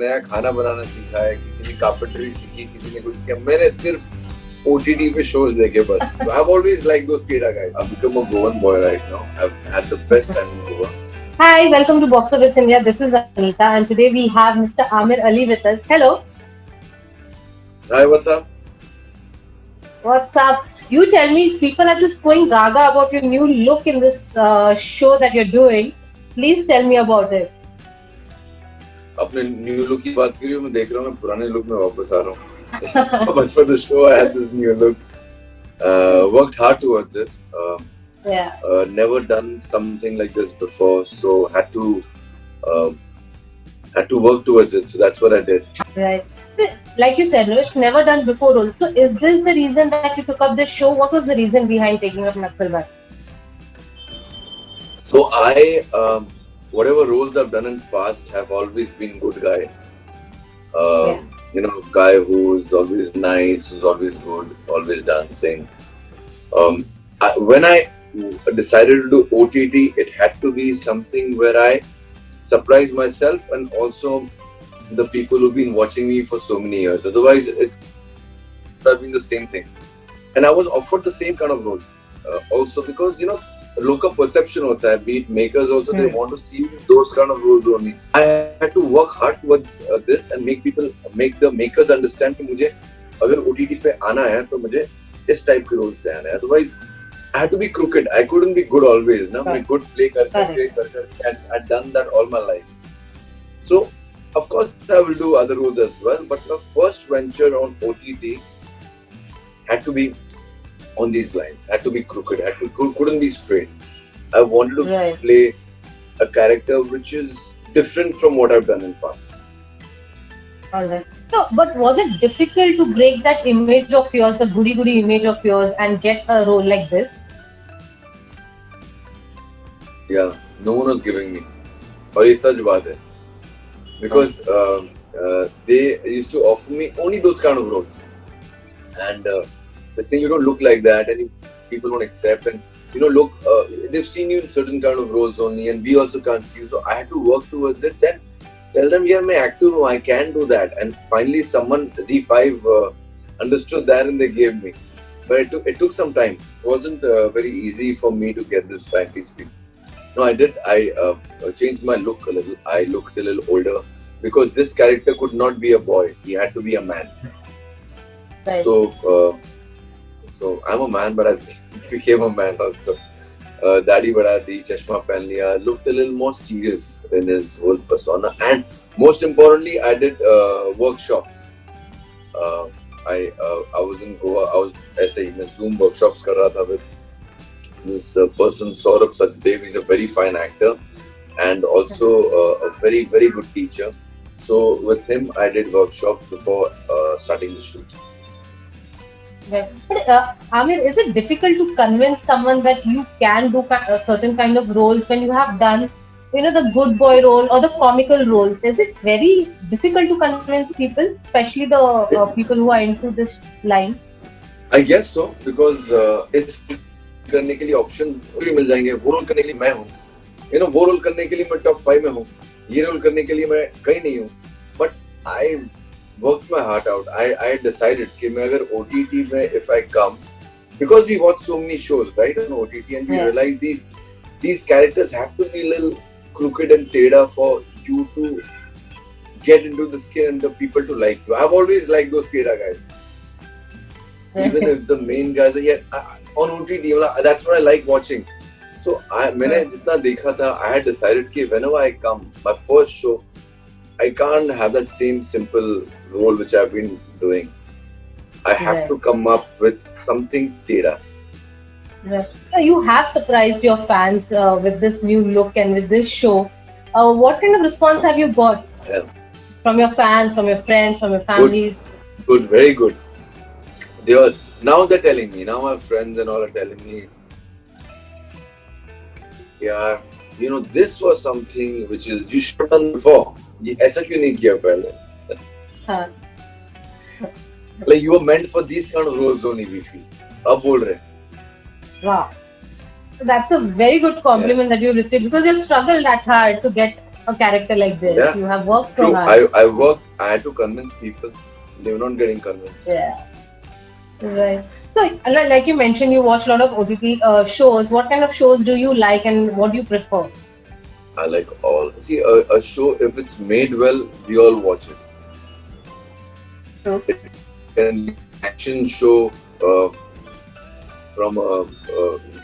नया खाना बनाना सीखा है, किसी ने कारपेंटरी सीखी, किसी ने कुछ किया. मैंने सिर्फ OTT पे shows देखे बस. So I've always liked those theatre guys. I've become a Goan boy right now. I've had the best time in Goa. Hi, welcome to Box Office India. This is Anita, and today we have Mr. Aamir Ali with us. Hello, Hi, what's up? what's up? You tell me, people are just going gaga about your new look in this show that you're doing. Please tell me about it. अपने new look की बात करिए. मैं देख रहा हूँ, मैं पुराने लुक में वापस आ रहा हूँ. But for the show, I had this new look. Worked hard towards it. Yeah. Never done something like this before, so had to work towards it. So that's what I did. Right. Like you said, no, it's never done before also. Is this the reason that you took up this show? What was the reason behind taking up Naxalbari? So whatever roles I've done in past have always been good guy. Yeah. You know, guy who's always nice, who's always good, always dancing. When I decided to do OTT, it had to be something where I surprise myself and also the people who've been watching me for so many years. Otherwise, it would have been the same thing. And I was offered the same kind of roles. Also because, you know, local perception hota hai, be it makers also, they want to see those kind of roles only. I had to work hard towards this and make the makers understand कि मुझे अगर OTT पे आना है तो मुझे इस type के roles से आना है. Otherwise, I had to be crooked. I couldn't be good always. ना मैं good play कर and I'd done that all my life. So, of course, I will do other roles as well. But my first venture on OTT had to be on these lines. Had to be crooked. Couldn't be straight. I wanted to play a character which is different from what I've done in past. Alright. So, but was it difficult to break that image of yours, the goody image of yours, and get a role like this? Yeah, no one was giving me. और ये सच बात है. Because they used to offer me only those kind of roles. And they say you don't look like that and people don't accept. And, you know, look, they've seen you in certain kind of roles only and we also can't see you. So I had to work towards it and tell them, yeah, I'm an actor, I can do that. And finally someone, Z5, understood that and they gave me. But it took some time. It wasn't very easy for me to get this, frankly speaking. No, I did. I changed my look a little. I looked a little older because this character could not be a boy. He had to be a man. Right. So I'm a man, but I became a man also. Dadi bada di, chashma pehn liya, looked a little more serious in his whole persona. And most importantly, I did workshops. I was in Goa. I was ऐसे ही मैं Zoom workshops कर रहा था with this person Saurabh Sachdev. He's a very fine actor and also a very good teacher. So with him, I did workshops before starting the shoot. Right. But Aamir, is it difficult to convince someone that you can do a certain kind of roles when you have done, you know, the good boy role or the comical roles? Is it very difficult to convince people, especially the people who are into this line? I guess so because इस करने के लिए options भी मिल जाएंगे. वो role करने के लिए मैं हूँ, you know, वो रोल करने के लिए मैं top 5 में हूँ. ये रोल करने के लिए मैं कहीं नहीं हूँ. But I worked my heart out. I decided कि मैं अगर OTT में if I come, because we watch so many shows right on OTT and we realize these characters have to be a little crooked and teda for you to get into the skin and the people to like you. I've always liked those teda guys. Even if the main guys are here on OTT, that's what I like watching. So मैंने जितना देखा था, I had decided कि whenever I come, my first show, I can't have that same simple role which I've been doing. I have to come up with something teda. Right. You have surprised your fans with this new look and with this show. What kind of response have you got from your fans, from your friends, from your families? Good, very good. Now they're telling me, now my friends and all are telling me, yeah, you know, this was something which is you should have done before. ऐसा क्यों नहीं किया पहले? Like you were meant for these kind of roles only, we feel. अब बोल रहे. Wow, that's a very good compliment that you received because you've struggled that hard to get a character like this. Yeah, You have it's worked so true. hard. I worked. I had to convince people. They were not getting convinced. Yeah, right. So, like you mentioned, you watch a lot of OTT shows. What kind of shows do you like, and what do you prefer? I like all. See, a show, if it's made well, we all watch it. True. It can be an action show from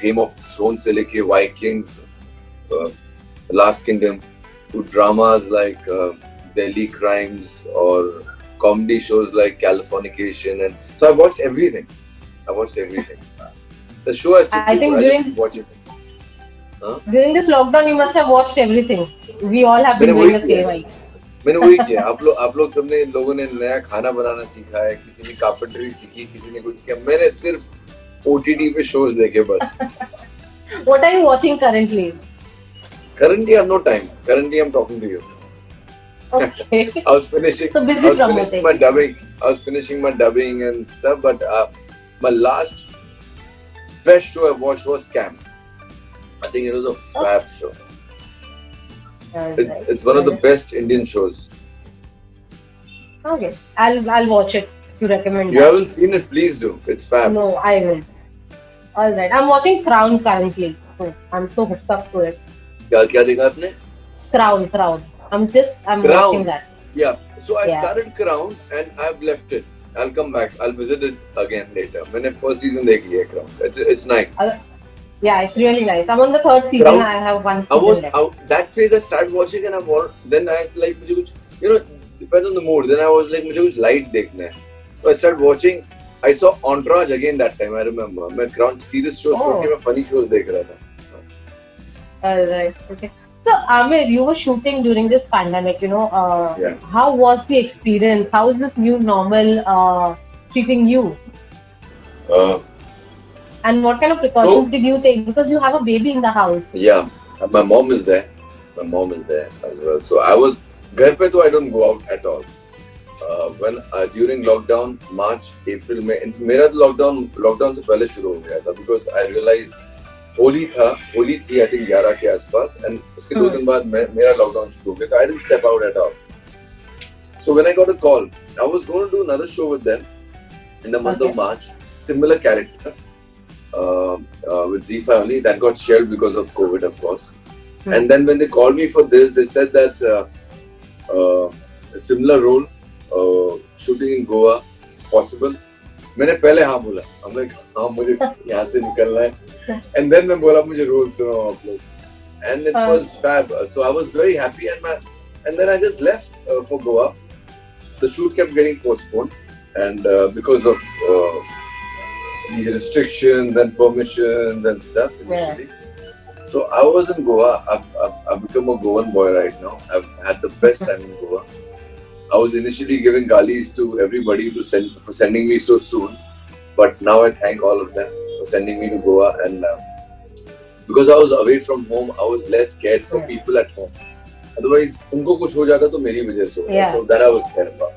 Game of Thrones se leke Vikings, uh, Last Kingdom, to dramas like Delhi Crimes or comedy shows like Californication. And so I watched everything. I watched everything. The show has to I be good. think I just watch it. हाँ? during this lockdown, you must have watched everything. We all have मैंने been doing वही the किया same. है मैंने वही किया आप लोग सबने लोगों ने नया खाना बनाना सीखा है किसी ने कारपेंटरी सीखी किसी ने कुछ किया मैंने सिर्फ ओटीटी पे शोज देखे बस What are you watching currently? currently I have no time currently I'm talking to you Okay. I was finishing So busy promoting. I was finishing my dubbing and stuff but my last best show I watched was Scam. I think it was a fab show. It's one of the best Indian shows. Okay, I'll watch it if you recommend You that. haven't seen it, please do. It's fab. No, I will. All right, I'm watching Crown currently, so I'm so hooked up to it. क्या क्या देखा आपने? Crown. I'm Crown. watching that. Yeah. So I Yeah. started Crown and I've left it. I'll come back. I'll visit it again later. मैंने first season देख लिया Crown. It's nice. Yeah, it's really nice. I'm on the third season. Crown. I have one I was season left. that phase I started watching and then I like मुझे कुछ depends on the mood. Then I was like मुझे कुछ light देखना है. So I started watching. I saw Entourage again that time. I remember. मैं Crown serious shows छोड़ के मैं funny shows देख रहा था. All right. Okay. So, Aamir, you were shooting during this pandemic, Yeah. How was the experience? How is this new normal treating you? Uh, And what kind of precautions did you take? Because you have a baby in the house. Yeah, my mom is there. My mom is there as well. So I was घर पे तो I don't go out at all. When during lockdown, March, April में मेरा तो lockdown से पहले शुरू हो गया था because I realized होली थी I think 11 के आसपास and उसके 2 दिन बाद मेरा lockdown शुरू हो गया तो I didn't step out at all. So when I got a call, I was going to do another show with them in the month of March, similar character. With Z Family that got shelved because of COVID, of course. And then when they called me for this, they said that a similar role, shooting in Goa, possible. मैंने पहले हाँ बोला. I'm like हाँ मुझे यहाँ से निकलना है. And then मैं बोला मुझे role सुनाओ आप लोग. And it was fab. So I was very happy and then I just left for Goa. The shoot kept getting postponed and because of these restrictions and permissions and stuff initially. So I was in Goa. I've become a Goan boy right now. I've had the best time in Goa. I was initially giving galis to everybody for sending me so soon, but now I thank all of them for sending me to Goa. And because I was away from home, I was less scared for people at home. Otherwise, उनको कुछ हो जाता तो मेरी वजह से होता. So that I was scared about.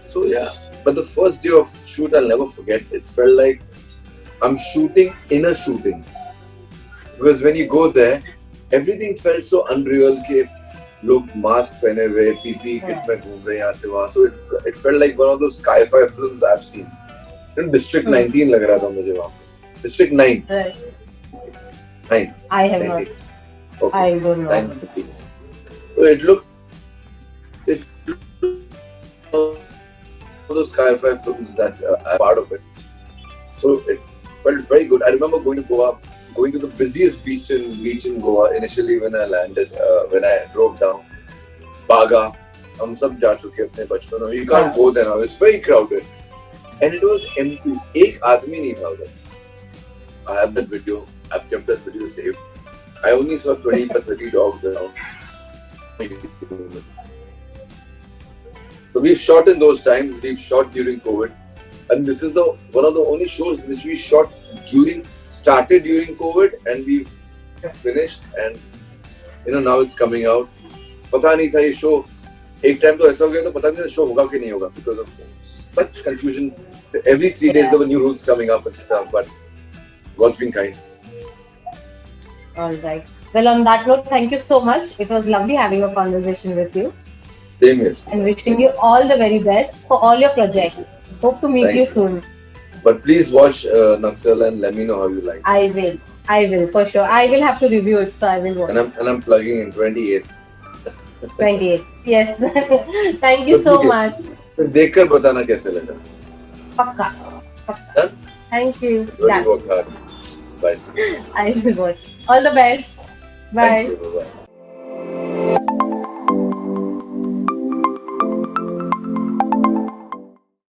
So yeah. But the first day of shoot, I'll never forget. It felt like I'm shooting in a shooting. Because when you go there, everything felt so unreal. कि लोग mask पहने हुए, PP kit में घूम रहे हैं यहाँ से वहाँ. So it felt like one of those sci-fi films I've seen. District 19 लग रहा था मुझे वहाँ पे. District 9. 9. I have not. Okay. I don't know. 9. So it looked those sci-fi films that are part of it. So it felt very good. I remember going to Goa, going to the busiest beach in Goa initially when I landed, when I drove down. Baga, हम सब जा चुके अपने बचपन में. You can't go there now. It's very crowded. And it was empty. एक आदमी नहीं था उधर. I have that video. I've kept that video saved. I only saw 20 or 30 dogs around. So we've shot in those times. We've shot during COVID, and this is one of the only shows which we shot started during COVID, and we finished. And now it's coming out. पता नहीं था ये show. एक time तो ऐसा हो गया तो पता नहीं था show होगा कि नहीं होगा because of such confusion. Every 3 days there were new rules coming up and stuff. But God's been kind. All right. Well, on that note, thank you so much. It was lovely having a conversation with you Same here, and sweetheart. wishing Same you here. all the very best for all your Thank you. projects. Hope to meet you Thank you. soon. But please watch Naxal and let me know how you liked it. I will. I will for sure. I will have to review it, so I will watch. And I'm plugging in 28th. 28. Yes. Thank you तो so ठीक है much. फिर देखकर बताना कैसे लगा. Pakka. Pakka. Done? Thank you. Really Done. work hard. Bye. See you. I will watch. All the best. Thank Bye. you. Bye.